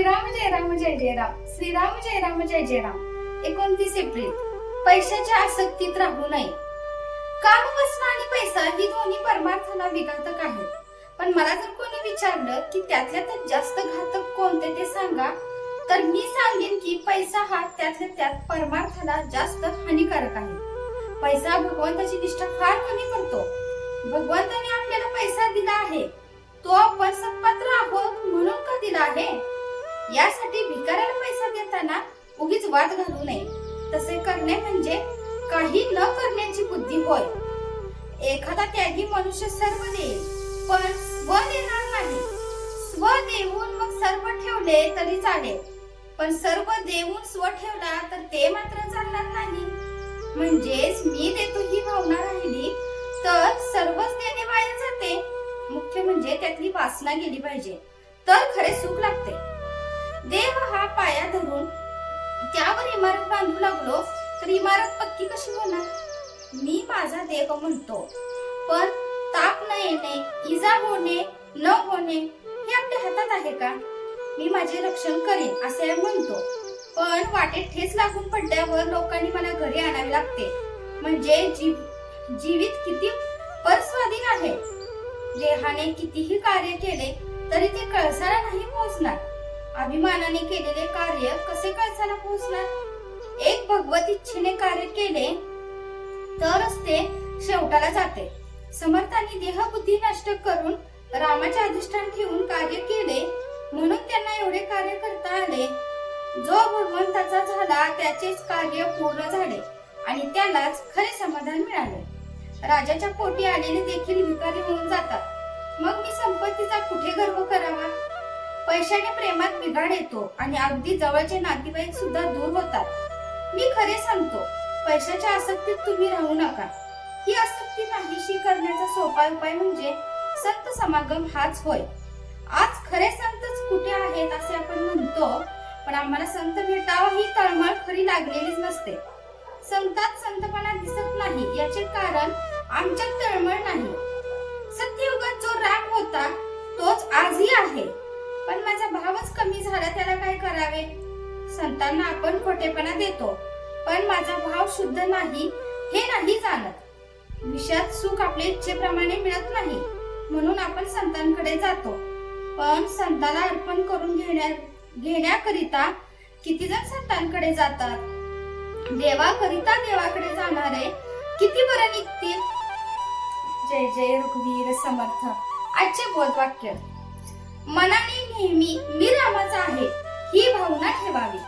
श्रीराम जय राम जय जय राम. श्रीराम जय राम जय जय Ram. 29 April. पैशाच्या आसक्तीत राहू नये. काम, वासना आणि पैसा ही दोन्ही परमार्थाला विघातक आहेत. पण मला जर कोणी विचारलं की त्यातल्या त्यात जास्त घातक कोणते ते सांगा, तर मी सांगेन की पैसा हा त्यातल्या त्यात परमार्थाला जास्त हानिकारक आहे. पैसा भगवंताची निष्ठा फार कमी करतो. भगवंताने आपल्याला पैसा दिला आहे, तो आपण सत्पात्र आहोत म्हणून का दिला आहे? यासाठी भिकाऱ्याला पैसा देताना उगीच वाद घालू नये. तसे करणे म्हणजे काही न करण्याची बुद्धी होय. एखादा त्यागी मनुष्य सर्व देईल, पण स्व देणार नाही. स्व देऊन मग सर्व ठेवले तरी चालेल, पण सर्व देऊन स्व ठेवला तर ते मात्र चालणार नाही. म्हणजेच मी देतो ही भावना राहिली तर सर्वच देणे वाया जाते. मुख्य म्हणजे त्यातली वासना गेली पाहिजे, तर खरे सुख लागते. देव हा पाया धरून त्यावर इमारत बांधू लागलो तर इमारत पक्की कशी होणार? मी माझा देव म्हणतो, पण ताप न येणे, इजा होणे न होणे हे आपल्या हातात आहे का? मी माझे रक्षण करीन असे म्हणतो, पण वाटेत ठेच लागून पडल्यावर लोकांनी मला घरी आणावे लागते. म्हणजे जीवित किती परस्वाधीन आहे. देहाने कितीही कार्य केले तरी ते कळसाला नाही पोहोचणार. अभिमानाने केलेले कार्य कसे कळसाला पोहोचणार? एक भगवत इच्छेने कार्य केले तरच ते शेवटाला जाते. समर्थांनी देहबुद्धी नष्ट करून रामाचे अधिष्ठान ठेवून कार्य केले म्हणून त्यांना एवढे कार्य करता आले. जो भगवंताचा झाला त्याचेच कार्य पूर्ण झाले आणि त्यालाच खरे समाधान मिळाले. राजाच्या पोटी आलेले देखील भिकारी होऊन जातात. मग मी संपत्तीचा कुठे गर्व करावा? पैशाने प्रेमात बिघाड येतो आणि अगदी जवळचे नातेवाईक सुद्धा दूर होतात. मी खरे सांगतो, पैशाच्या आसक्तीत तुम्ही राहू नका. ही आसक्ती नाहीशी करण्याचा सोपा उपाय म्हणजे संत समागम हाच होय. आज खरे संतच कुठे आहेत असे आपण म्हणतो, पण आम्हाला संत भेटावा ही तळमळ खरी लागलेलीच नसते. संतात संतपणा दिसत नाही याचे कारण आमच्यात तळमळ नाही. सत्ययुगात जो राग होता तोच आजही आहे, पण माझा भावच कमी झाला, त्याला काय करावे? संतांना आपण खोटेपणा देतो, पण माझा भाव शुद्ध नाही हे नाही जाणत. विषयात सुख आपल्या इच्छेप्रमाणे मिळत नाही म्हणून आपण संतांकडे जातो, पण संताला अर्पण करून घेण्याकरिता किती जण संतांकडे जातात? देवाकरिता देवाकडे जाणारे किती बरे निघतील. जय जय रघुवीर समर्थ. आजचे बोधवाक्य. मनाने नेहमी मी रामाचा आहे ही भावना ठेवावी.